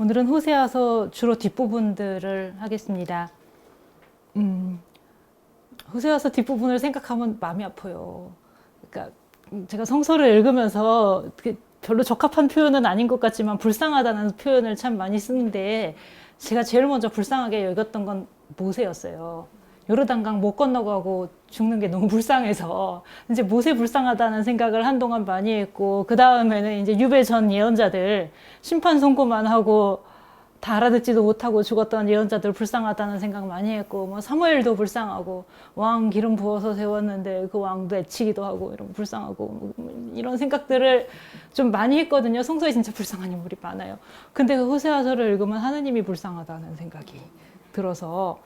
오늘은 호세아서 주로 뒷부분들을 하겠습니다. 호세아서 뒷부분을 생각하면 마음이 아파요. 그러니까 제가 성서를 읽으면서 별로 적합한 표현은 아닌 것 같지만 불쌍하다는 표현을 참 많이 쓰는데 제가 제일 먼저 불쌍하게 여겼던 건 모세였어요. 요르단강 못 건너가고 죽는 게 너무 불쌍해서 이제 모세 불쌍하다는 생각을 한동안 많이 했고, 그 다음에는 이제 유배 전 예언자들 심판 선고만 하고 다 알아듣지도 못하고 죽었던 예언자들 불쌍하다는 생각 많이 했고, 뭐 사무엘도 불쌍하고 왕 기름 부어서 세웠는데 그 왕도 애치기도 하고 이런 불쌍하고 이런 생각들을 좀 많이 했거든요. 성서에 진짜 불쌍한 인물이 많아요. 근데 그 호세아서를 읽으면 하느님이 불쌍하다는 생각이 들어서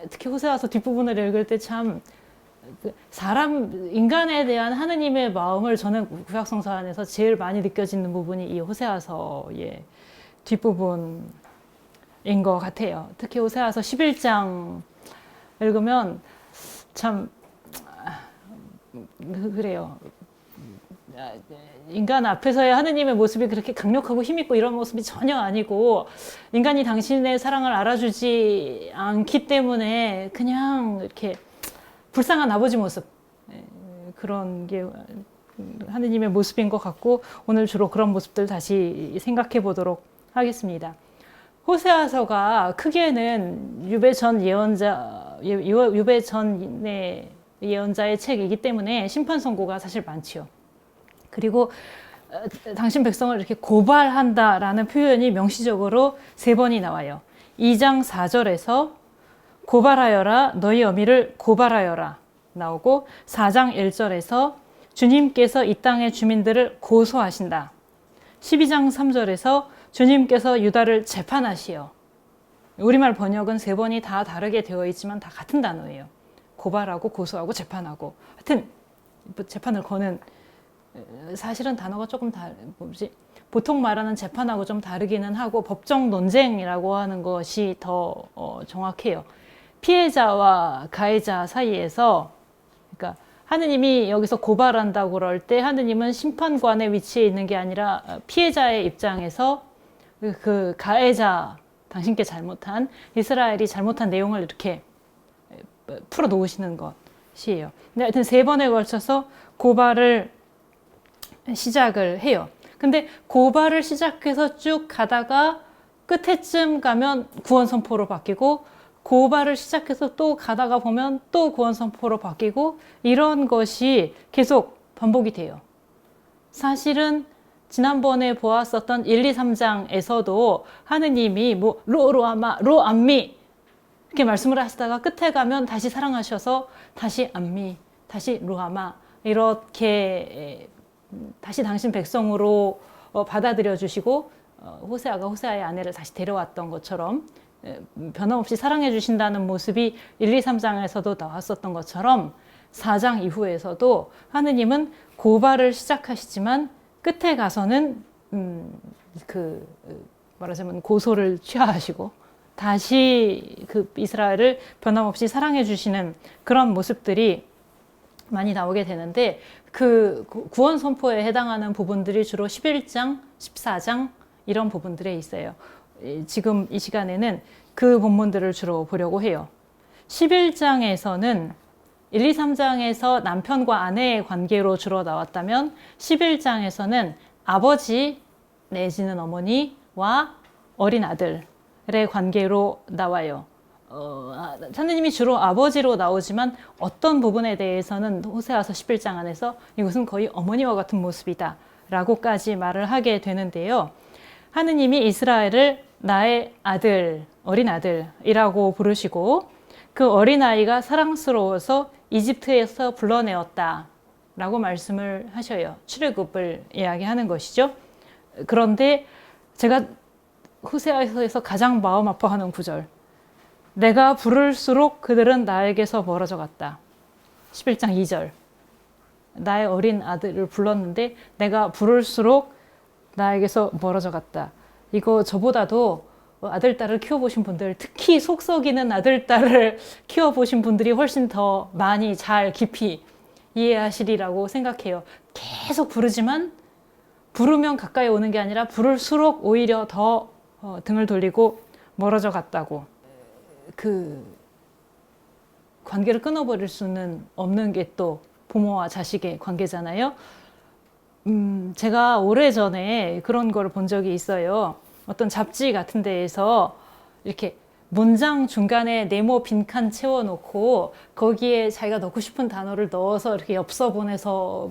특히 호세아서 뒷부분을 읽을 때 참 사람, 인간에 대한 하느님의 마음을 저는 구약성서 안에서 제일 많이 느껴지는 부분이 이 호세아서의 뒷부분인 것 같아요. 특히 호세아서 11장 읽으면 참 그래요. 인간 앞에서의 하느님의 모습이 그렇게 강력하고 힘있고 이런 모습이 전혀 아니고, 인간이 당신의 사랑을 알아주지 않기 때문에 그냥 이렇게 불쌍한 아버지 모습, 그런 게 하느님의 모습인 것 같고, 오늘 주로 그런 모습들 다시 생각해 보도록 하겠습니다. 호세아서가 크게는 유배 전 예언자의 책이기 때문에 심판 선고가 사실 많지요. 그리고 당신 백성을 이렇게 고발한다라는 표현이 명시적으로 3번이 나와요. 2장 4절에서 고발하여라, 너희 어미를 고발하여라 나오고, 4장 1절에서 주님께서 이 땅의 주민들을 고소하신다. 12장 3절에서 주님께서 유다를 재판하시어. 우리말 번역은 3번이 다 다르게 되어 있지만 다 같은 단어예요. 고발하고 고소하고 재판하고. 하여튼 재판을 거는, 사실은 단어가 조금 보통 말하는 재판하고 좀 다르기는 하고 법정 논쟁이라고 하는 것이 더 정확해요. 피해자와 가해자 사이에서, 그러니까 하느님이 여기서 고발한다고 그럴 때 하느님은 심판관의 위치에 있는 게 아니라 피해자의 입장에서 그 가해자, 당신께 잘못한, 이스라엘이 잘못한 내용을 이렇게 풀어 놓으시는 것이에요. 근데 하여튼 3번에 걸쳐서 고발을 시작을 해요. 근데 고발을 시작해서 쭉 가다가 끝에쯤 가면 구원 선포로 바뀌고, 고발을 시작해서 또 가다가 보면 또 구원 선포로 바뀌고, 이런 것이 계속 반복이 돼요. 사실은 지난번에 보았었던 1, 2, 3장에서도 하느님이 뭐 로아마, 로암미 이렇게 말씀을 하시다가 끝에 가면 다시 사랑하셔서 다시 암미, 다시 로아마 이렇게 다시 당신 백성으로 받아들여 주시고, 호세아가 호세아의 아내를 다시 데려왔던 것처럼 변함없이 사랑해 주신다는 모습이 1, 2, 3장에서도 나왔었던 것처럼 4장 이후에서도 하느님은 고발을 시작하시지만 끝에 가서는 말하자면 고소를 취하하시고 다시 그 이스라엘을 변함없이 사랑해 주시는 그런 모습들이 많이 나오게 되는데, 그 구원 선포에 해당하는 부분들이 주로 11장, 14장 이런 부분들에 있어요. 지금 이 시간에는 그 본문들을 주로 보려고 해요. 11장에서는 1, 2, 3장에서 남편과 아내의 관계로 주로 나왔다면 11장에서는 아버지 내지는 어머니와 어린 아들의 관계로 나와요. 하느님이 주로 아버지로 나오지만 어떤 부분에 대해서는 호세아서 11장 안에서 이것은 거의 어머니와 같은 모습이다 라고까지 말을 하게 되는데요. 하느님이 이스라엘을 나의 아들, 어린 아들이라고 부르시고, 그 어린아이가 사랑스러워서 이집트에서 불러내었다 라고 말씀을 하셔요. 출애굽을 이야기하는 것이죠. 그런데 제가 호세아서에서 가장 마음 아파하는 구절, 내가 부를수록 그들은 나에게서 멀어져 갔다. 11장 2절. 나의 어린 아들을 불렀는데 내가 부를수록 나에게서 멀어져 갔다. 이거 저보다도 아들, 딸을 키워보신 분들, 특히 속 썩이는 아들, 딸을 키워보신 분들이 훨씬 더 많이 잘 깊이 이해하시리라고 생각해요. 계속 부르지만 부르면 가까이 오는 게 아니라 부를수록 오히려 더 등을 돌리고 멀어져 갔다고. 그 관계를 끊어버릴 수는 없는 게 또 부모와 자식의 관계잖아요. 제가 오래전에 그런 걸 본 적이 있어요. 어떤 잡지 같은 데에서 이렇게 문장 중간에 네모 빈칸 채워놓고 거기에 자기가 넣고 싶은 단어를 넣어서 이렇게 엽서 보내서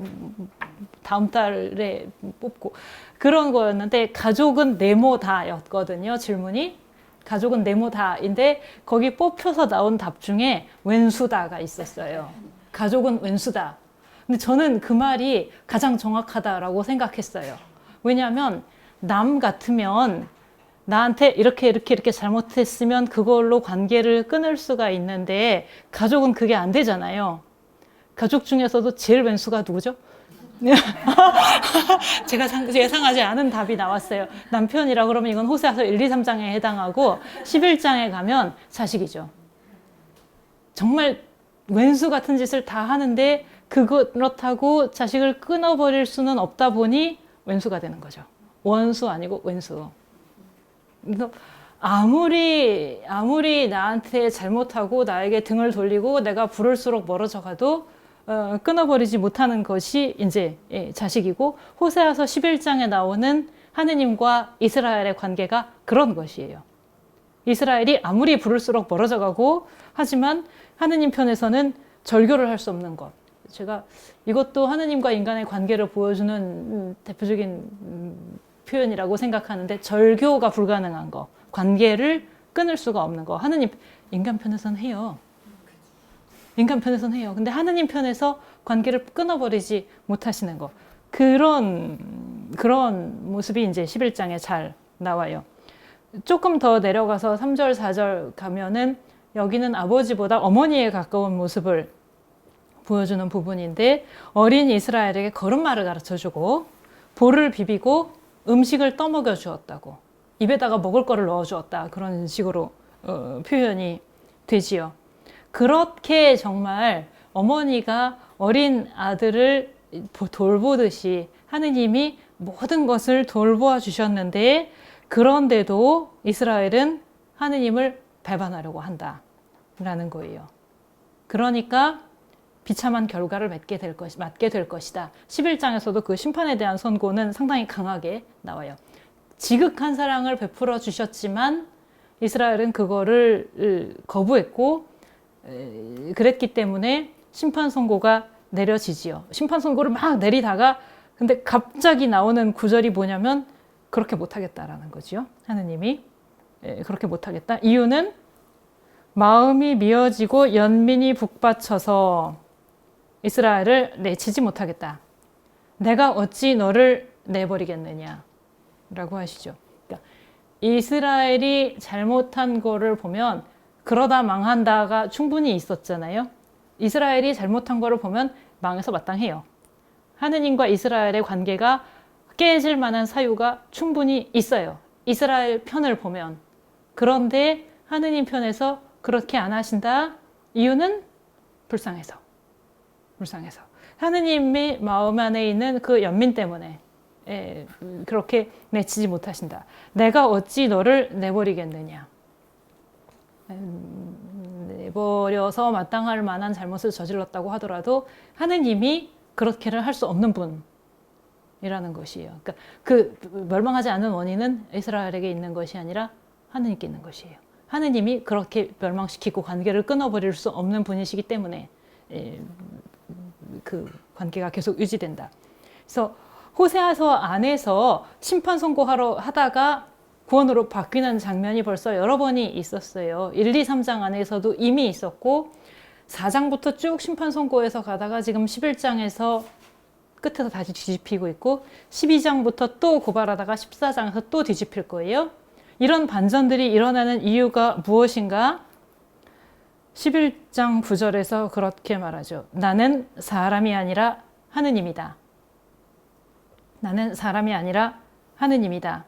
다음 달에 뽑고 그런 거였는데, 가족은 네모다였거든요. 질문이 가족은 네모다인데 거기 뽑혀서 나온 답 중에 왼수다가 있었어요. 가족은 왼수다. 근데 저는 그 말이 가장 정확하다라고 생각했어요. 왜냐하면 남 같으면 나한테 이렇게 잘못했으면 그걸로 관계를 끊을 수가 있는데, 가족은 그게 안 되잖아요. 가족 중에서도 제일 왼수가 누구죠? 제가 예상하지 않은 답이 나왔어요. 남편이라 그러면 이건 호세아서 1, 2, 3장에 해당하고 11장에 가면 자식이죠. 정말 왼수 같은 짓을 다 하는데 그렇다고 자식을 끊어버릴 수는 없다 보니 왼수가 되는 거죠. 원수 아니고 왼수. 그래서 아무리 나한테 잘못하고 나에게 등을 돌리고 내가 부를수록 멀어져 가도 끊어버리지 못하는 것이 이제 자식이고, 호세아서 11장에 나오는 하느님과 이스라엘의 관계가 그런 것이에요. 이스라엘이 아무리 부를수록 멀어져 가고 하지만 하느님 편에서는 절교를 할 수 없는 것. 제가 이것도 하느님과 인간의 관계를 보여주는 대표적인 표현이라고 생각하는데, 절교가 불가능한 거, 관계를 끊을 수가 없는 거, 하느님 인간 편에서는 해요. 인간 편에서는 해요. 근데 하느님 편에서 관계를 끊어버리지 못하시는 거, 그런 모습이 이제 11장에 잘 나와요. 조금 더 내려가서 3절, 4절 가면은 여기는 아버지보다 어머니에 가까운 모습을 보여주는 부분인데, 어린 이스라엘에게 걸음마를 가르쳐주고 볼을 비비고 음식을 떠먹여 주었다고, 입에다가 먹을 거를 넣어 주었다, 그런 식으로 표현이 되지요. 그렇게 정말 어머니가 어린 아들을 돌보듯이 하느님이 모든 것을 돌보아 주셨는데, 그런데도 이스라엘은 하느님을 배반하려고 한다라는 거예요. 그러니까 비참한 결과를 맞게 될 것이다. 11장에서도 그 심판에 대한 선고는 상당히 강하게 나와요. 지극한 사랑을 베풀어 주셨지만 이스라엘은 그거를 거부했고, 그랬기 때문에 심판 선고가 내려지지요. 심판 선고를 막 내리다가 근데 갑자기 나오는 구절이 뭐냐면, 그렇게 못하겠다라는 거죠. 하느님이 그렇게 못하겠다. 이유는 마음이 미어지고 연민이 북받쳐서 이스라엘을 내치지 못하겠다. 내가 어찌 너를 내버리겠느냐 라고 하시죠. 그러니까 이스라엘이 잘못한 거를 보면 그러다 망한다가 충분히 있었잖아요. 이스라엘이 잘못한 거를 보면 망해서 마땅해요. 하느님과 이스라엘의 관계가 깨질 만한 사유가 충분히 있어요. 이스라엘 편을 보면. 그런데 하느님 편에서 그렇게 안 하신다. 이유는 불쌍해서. 하느님의 마음 안에 있는 그 연민 때문에 그렇게 내치지 못하신다. 내가 어찌 너를 내버리겠느냐. 내버려서 마땅할 만한 잘못을 저질렀다고 하더라도 하느님이 그렇게를 할 수 없는 분이라는 것이에요. 그러니까 그 멸망하지 않은 원인은 이스라엘에게 있는 것이 아니라 하느님께 있는 것이에요. 하느님이 그렇게 멸망시키고 관계를 끊어버릴 수 없는 분이시기 때문에 그 관계가 계속 유지된다. 그래서 호세아서 안에서 심판 선고하러 하다가 구원으로 바뀌는 장면이 벌써 여러 번이 있었어요. 1, 2, 3장 안에서도 이미 있었고 4장부터 쭉 심판 선고에서 가다가 지금 11장에서 끝에서 다시 뒤집히고 있고 12장부터 또 고발하다가 14장에서 또 뒤집힐 거예요. 이런 반전들이 일어나는 이유가 무엇인가? 11장 9절에서 그렇게 말하죠. 나는 사람이 아니라 하느님이다. 나는 사람이 아니라 하느님이다.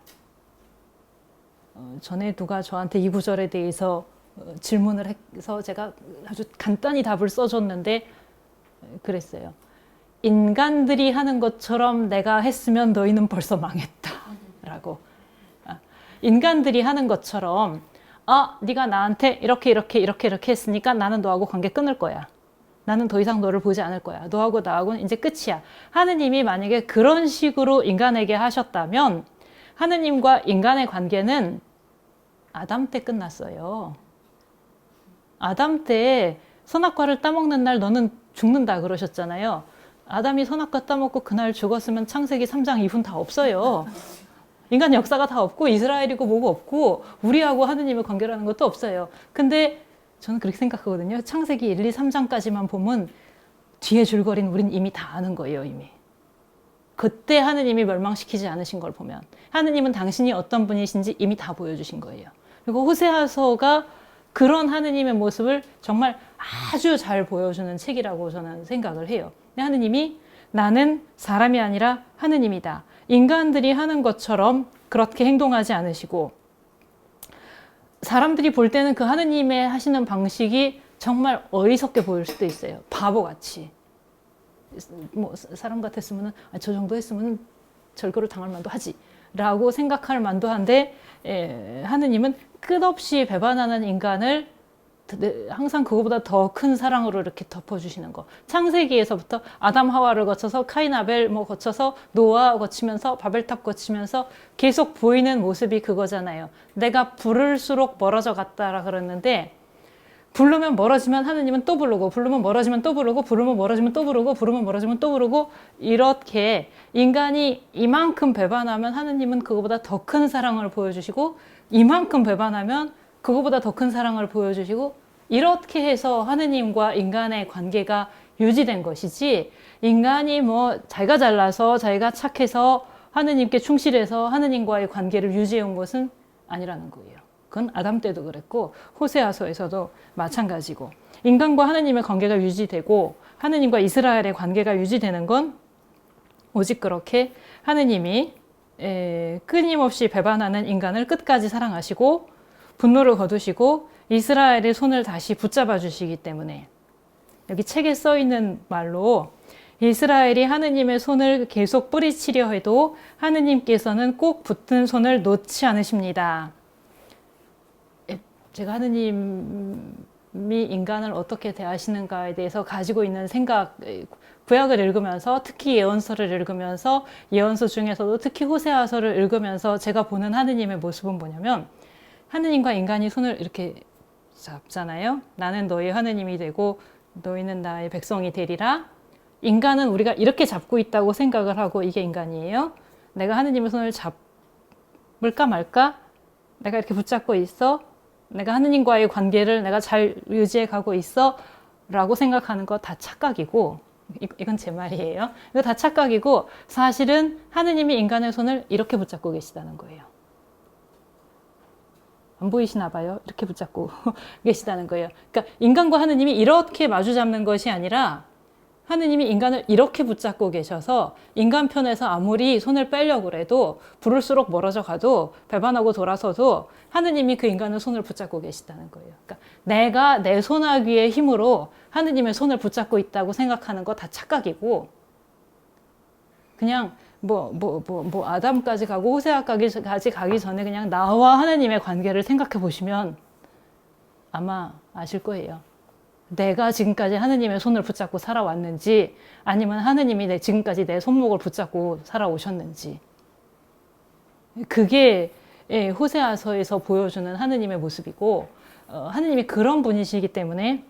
전에 누가 저한테 이 구절에 대해서 질문을 해서 제가 아주 간단히 답을 써줬는데 그랬어요. 인간들이 하는 것처럼 내가 했으면 너희는 벌써 망했다 라고. 인간들이 하는 것처럼 네가 나한테 이렇게 했으니까 나는 너하고 관계 끊을 거야. 나는 더 이상 너를 보지 않을 거야. 너하고 나하고는 이제 끝이야. 하느님이 만약에 그런 식으로 인간에게 하셨다면 하느님과 인간의 관계는 아담 때 끝났어요. 아담 때 선악과를 따먹는 날 너는 죽는다 그러셨잖아요. 아담이 선악과 따먹고 그날 죽었으면 창세기 3장 이후는 다 없어요. 인간 역사가 다 없고 이스라엘이고 뭐고 없고 우리하고 하느님의 관계라는 것도 없어요. 근데 저는 그렇게 생각하거든요. 창세기 1, 2, 3장까지만 보면 뒤에 줄거리는 우린 이미 다 아는 거예요. 이미. 그때 하느님이 멸망시키지 않으신 걸 보면 하느님은 당신이 어떤 분이신지 이미 다 보여주신 거예요. 그리고 호세아서가 그런 하느님의 모습을 정말 아주 잘 보여주는 책이라고 저는 생각을 해요. 하느님이 나는 사람이 아니라 하느님이다. 인간들이 하는 것처럼 그렇게 행동하지 않으시고 사람들이 볼 때는 그 하느님의 하시는 방식이 정말 어리석게 보일 수도 있어요. 바보같이. 뭐 사람 같았으면 저 정도 했으면 절거를 당할 만도 하지 라고 생각할 만도 한데 하느님은 끝없이 배반하는 인간을 항상 그거보다 더 큰 사랑으로 이렇게 덮어주시는 거. 창세기에서부터 아담 하와를 거쳐서 카인 아벨 거쳐서 노아 거치면서 바벨탑 거치면서 계속 보이는 모습이 그거잖아요. 내가 부를수록 멀어져 갔다라 그랬는데 부르면 멀어지면 하느님은 또 부르고 부르면 멀어지면 또 부르고 부르면 멀어지면 또 부르고 부르면 멀어지면 또 부르고 이렇게 인간이 이만큼 배반하면 하느님은 그거보다 더 큰 사랑을 보여주시고 이만큼 배반하면 그거보다 더 큰 사랑을 보여주시고 이렇게 해서 하느님과 인간의 관계가 유지된 것이지 인간이 뭐 자기가 잘나서 자기가 착해서 하느님께 충실해서 하느님과의 관계를 유지해 온 것은 아니라는 거예요. 그건 아담 때도 그랬고 호세아서에서도 마찬가지고 인간과 하느님의 관계가 유지되고 하느님과 이스라엘의 관계가 유지되는 건 오직 그렇게 하느님이 끊임없이 배반하는 인간을 끝까지 사랑하시고 분노를 거두시고 이스라엘의 손을 다시 붙잡아 주시기 때문에 여기 책에 써 있는 말로 이스라엘이 하느님의 손을 계속 뿌리치려 해도 하느님께서는 꼭 붙은 손을 놓지 않으십니다. 제가 하느님이 인간을 어떻게 대하시는가에 대해서 가지고 있는 생각, 구약을 읽으면서 특히 예언서를 읽으면서 예언서 중에서도 특히 호세아서를 읽으면서 제가 보는 하느님의 모습은 뭐냐면 하느님과 인간이 손을 이렇게 잡잖아요. 나는 너의 하느님이 되고 너희는 나의 백성이 되리라. 인간은 우리가 이렇게 잡고 있다고 생각을 하고 이게 인간이에요. 내가 하느님의 손을 잡을까 말까? 내가 이렇게 붙잡고 있어? 내가 하느님과의 관계를 내가 잘 유지해 가고 있어? 라고 생각하는 거 다 착각이고 이건 제 말이에요. 이거 다 착각이고 사실은 하느님이 인간의 손을 이렇게 붙잡고 계시다는 거예요. 안 보이시나 봐요. 이렇게 붙잡고 계시다는 거예요. 그러니까 인간과 하느님이 이렇게 마주 잡는 것이 아니라 하느님이 인간을 이렇게 붙잡고 계셔서 인간 편에서 아무리 손을 빼려고 해도 부를수록 멀어져 가도 배반하고 돌아서도 하느님이 그 인간의 손을 붙잡고 계시다는 거예요. 그러니까 내가 내 손아귀의 힘으로 하느님의 손을 붙잡고 있다고 생각하는 거 다 착각이고 그냥 아담까지 가고 호세아까지 가기 전에 그냥 나와 하느님의 관계를 생각해 보시면 아마 아실 거예요. 내가 지금까지 하느님의 손을 붙잡고 살아왔는지 아니면 하느님이 지금까지 내 손목을 붙잡고 살아오셨는지 그게 호세아서에서 보여주는 하느님의 모습이고 하느님이 그런 분이시기 때문에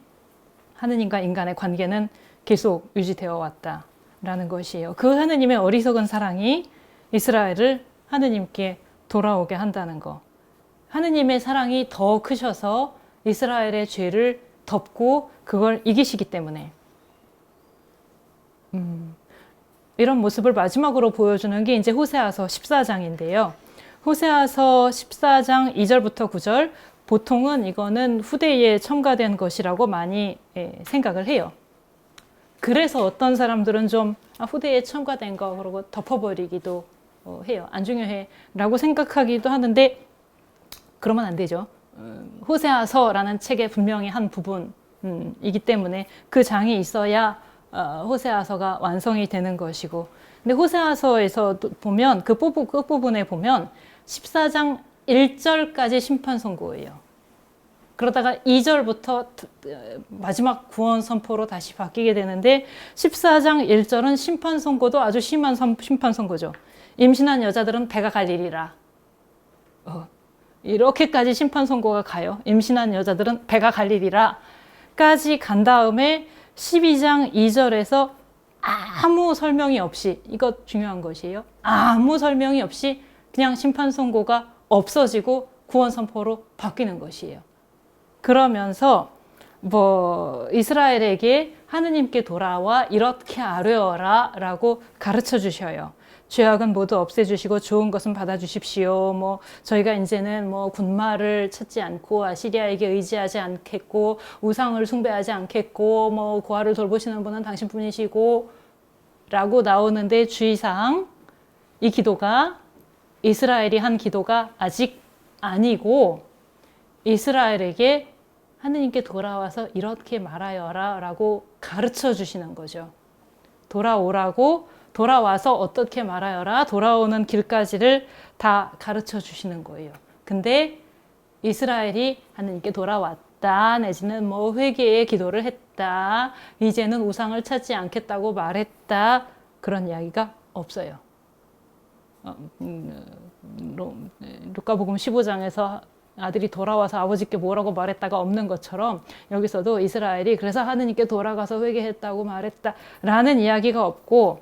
하느님과 인간의 관계는 계속 유지되어 왔다라는 것이에요. 그 하느님의 어리석은 사랑이 이스라엘을 하느님께 돌아오게 한다는 거. 하느님의 사랑이 더 크셔서 이스라엘의 죄를 덮고 그걸 이기시기 때문에 이런 모습을 마지막으로 보여주는 게 이제 호세아서 14장인데요. 호세아서 14장 2절부터 9절 보통은 이거는 후대에 첨가된 것이라고 많이 생각을 해요. 그래서 어떤 사람들은 좀 후대에 첨가된 거 그러고 덮어버리기도 해요. 안 중요해 라고 생각하기도 하는데 그러면 안 되죠. 호세아서라는 책의 분명히 한 부분이기 때문에 그 장이 있어야 호세아서가 완성이 되는 것이고, 근데 호세아서에서 보면 그 끝부분에 보면 14장 1절까지 심판 선고예요. 그러다가 2절부터 마지막 구원 선포로 다시 바뀌게 되는데 14장 1절은 심판 선고도 아주 심한 심판 선고죠. 임신한 여자들은 배가 갈리리라. 이렇게까지 심판 선고가 가요. 임신한 여자들은 배가 갈리리라 까지 간 다음에 12장 2절에서 아무 설명이 없이, 이거 중요한 것이에요. 아무 설명이 없이 그냥 심판 선고가 없어지고 구원 선포로 바뀌는 것이에요. 그러면서 이스라엘에게 하느님께 돌아와 이렇게 아뢰어라 라고 가르쳐 주셔요. 죄악은 모두 없애주시고 좋은 것은 받아주십시오. 저희가 이제는 군마를 찾지 않고 아시리아에게 의지하지 않겠고 우상을 숭배하지 않겠고 고아를 돌보시는 분은 당신뿐이시고 라고 나오는데 주의사항, 이 기도가 이스라엘이 한 기도가 아직 아니고 이스라엘에게 하느님께 돌아와서 이렇게 말하여라 라고 가르쳐 주시는 거죠. 돌아오라고, 돌아와서 어떻게 말하여라, 돌아오는 길까지를 다 가르쳐 주시는 거예요. 근데 이스라엘이 하느님께 돌아왔다, 내지는 회개의 기도를 했다, 이제는 우상을 찾지 않겠다고 말했다, 그런 이야기가 없어요. 루카복음 15장에서 아들이 돌아와서 아버지께 뭐라고 말했다가 없는 것처럼 여기서도 이스라엘이 그래서 하느님께 돌아가서 회개했다고 말했다라는 이야기가 없고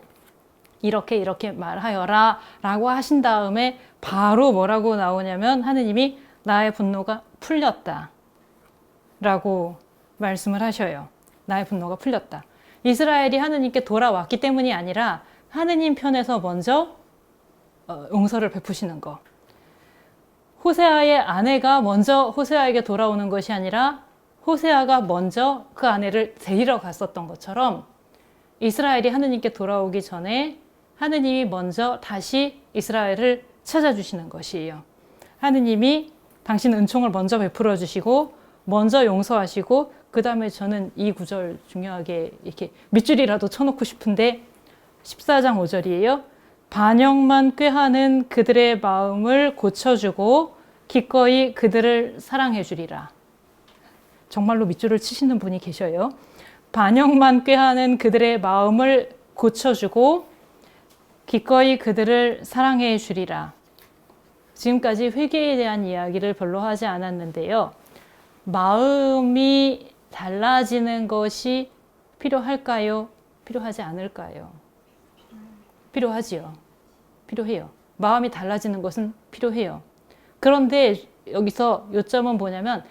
이렇게 말하여라 라고 하신 다음에 바로 뭐라고 나오냐면 하느님이 나의 분노가 풀렸다 라고 말씀을 하셔요. 나의 분노가 풀렸다. 이스라엘이 하느님께 돌아왔기 때문이 아니라 하느님 편에서 먼저 용서를 베푸시는 거. 호세아의 아내가 먼저 호세아에게 돌아오는 것이 아니라 호세아가 먼저 그 아내를 데리러 갔었던 것처럼 이스라엘이 하느님께 돌아오기 전에 하느님이 먼저 다시 이스라엘을 찾아주시는 것이에요. 하느님이 당신 은총을 먼저 베풀어 주시고 먼저 용서하시고 그 다음에 저는 이 구절 중요하게 이렇게 밑줄이라도 쳐놓고 싶은데 14장 5절이에요. 반역만 꾀하는 그들의 마음을 고쳐주고 기꺼이 그들을 사랑해 주리라. 정말로 밑줄을 치시는 분이 계셔요. 반역만 꾀하는 그들의 마음을 고쳐주고 기꺼이 그들을 사랑해 주리라. 지금까지 회개에 대한 이야기를 별로 하지 않았는데요. 마음이 달라지는 것이 필요할까요? 필요하지 않을까요? 필요하지요. 필요해요. 마음이 달라지는 것은 필요해요. 그런데 여기서 요점은 뭐냐면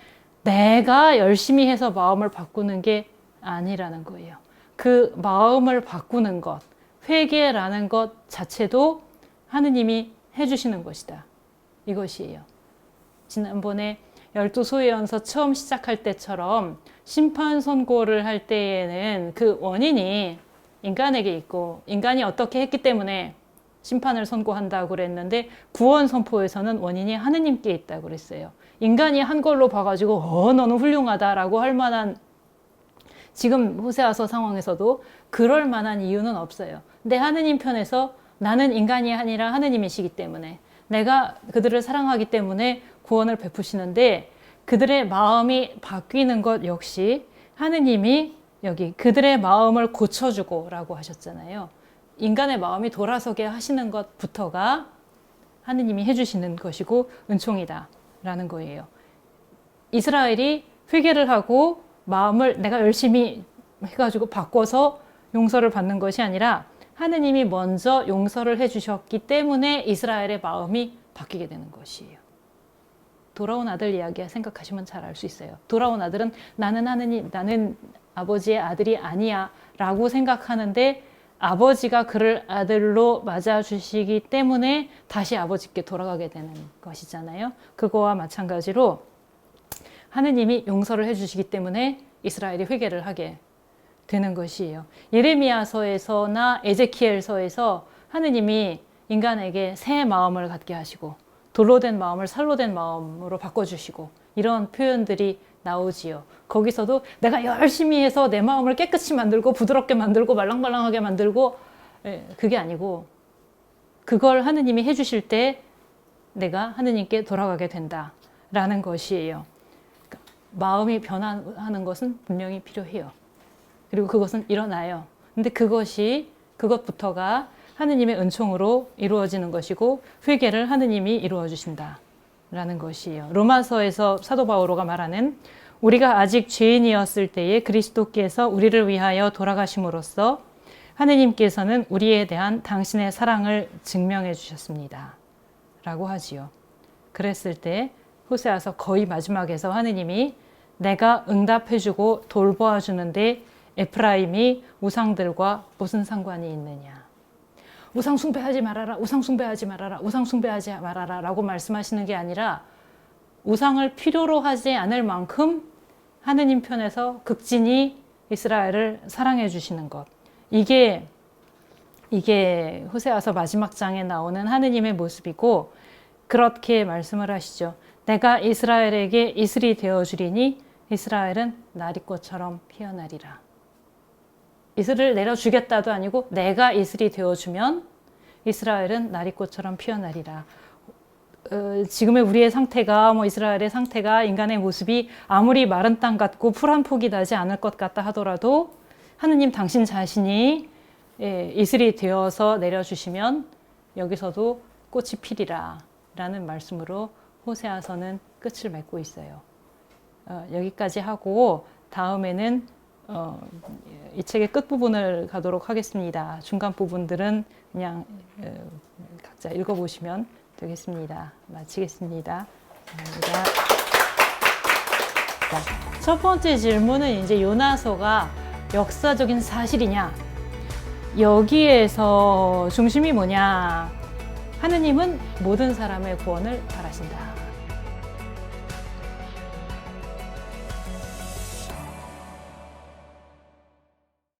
내가 열심히 해서 마음을 바꾸는 게 아니라는 거예요. 그 마음을 바꾸는 것, 회개라는 것 자체도 하느님이 해주시는 것이다. 이것이에요. 지난번에 12소위원서 처음 시작할 때처럼 심판 선고를 할 때에는 그 원인이 인간에게 있고 인간이 어떻게 했기 때문에 심판을 선고한다고 그랬는데 구원 선포에서는 원인이 하느님께 있다고 그랬어요. 인간이 한 걸로 봐가지고 너는 훌륭하다라고 할 만한 지금 호세아서 상황에서도 그럴 만한 이유는 없어요. 근데 하느님 편에서 나는 인간이 아니라 하느님이시기 때문에 내가 그들을 사랑하기 때문에 구원을 베푸시는데 그들의 마음이 바뀌는 것 역시 하느님이 여기 그들의 마음을 고쳐주고 라고 하셨잖아요. 인간의 마음이 돌아서게 하시는 것부터가 하느님이 해주시는 것이고 은총이다 라는 거예요. 이스라엘이 회개를 하고 마음을 내가 열심히 해가지고 바꿔서 용서를 받는 것이 아니라 하느님이 먼저 용서를 해주셨기 때문에 이스라엘의 마음이 바뀌게 되는 것이에요. 돌아온 아들 이야기 생각하시면 잘 알 수 있어요. 돌아온 아들은 나는 아버지의 아들이 아니야 라고 생각하는데 아버지가 그를 아들로 맞아주시기 때문에 다시 아버지께 돌아가게 되는 것이잖아요. 그거와 마찬가지로 하느님이 용서를 해주시기 때문에 이스라엘이 회개를 하게 되는 것이에요. 예레미야서에서나 에제키엘서에서 하느님이 인간에게 새 마음을 갖게 하시고 돌로 된 마음을 살로 된 마음으로 바꿔주시고 이런 표현들이 나오지요. 거기서도 내가 열심히 해서 내 마음을 깨끗이 만들고 부드럽게 만들고 말랑말랑하게 만들고, 그게 아니고 그걸 하느님이 해주실 때 내가 하느님께 돌아가게 된다라는 것이에요. 마음이 변화하는 것은 분명히 필요해요. 그리고 그것은 일어나요. 근데 그것부터가 하느님의 은총으로 이루어지는 것이고 회개를 하느님이 이루어 주신다라는 것이에요. 로마서에서 사도 바오로가 말하는 우리가 아직 죄인이었을 때에 그리스도께서 우리를 위하여 돌아가심으로써 하느님께서는 우리에 대한 당신의 사랑을 증명해 주셨습니다. 라고 하지요. 그랬을 때 호세아서 거의 마지막에서 하느님이 내가 응답해주고 돌보아주는데 에프라임이 우상들과 무슨 상관이 있느냐. 우상 숭배하지 말아라, 우상 숭배하지 말아라, 우상 숭배하지 말아라 라고 말씀하시는 게 아니라 우상을 필요로 하지 않을 만큼 하느님 편에서 극진히 이스라엘을 사랑해 주시는 것. 이게 호세아서 마지막 장에 나오는 하느님의 모습이고 그렇게 말씀을 하시죠. 내가 이스라엘에게 이슬이 되어주리니 이스라엘은 나리꽃처럼 피어나리라. 이슬을 내려주겠다도 아니고 내가 이슬이 되어주면 이스라엘은 나리꽃처럼 피어나리라. 지금의 우리의 상태가 이스라엘의 상태가 인간의 모습이 아무리 마른 땅 같고 풀 한 폭이 나지 않을 것 같다 하더라도 하느님 당신 자신이 이슬이 되어서 내려주시면 여기서도 꽃이 피리라 라는 말씀으로 호세아서는 끝을 맺고 있어요. 여기까지 하고 다음에는 이 책의 끝부분을 가도록 하겠습니다. 중간 부분들은 그냥 각자 읽어보시면 되겠습니다. 마치겠습니다. 감사합니다. 자, 첫 번째 질문은 이제 요나서가 역사적인 사실이냐? 여기에서 중심이 뭐냐? 하느님은 모든 사람의 구원을 바라신다.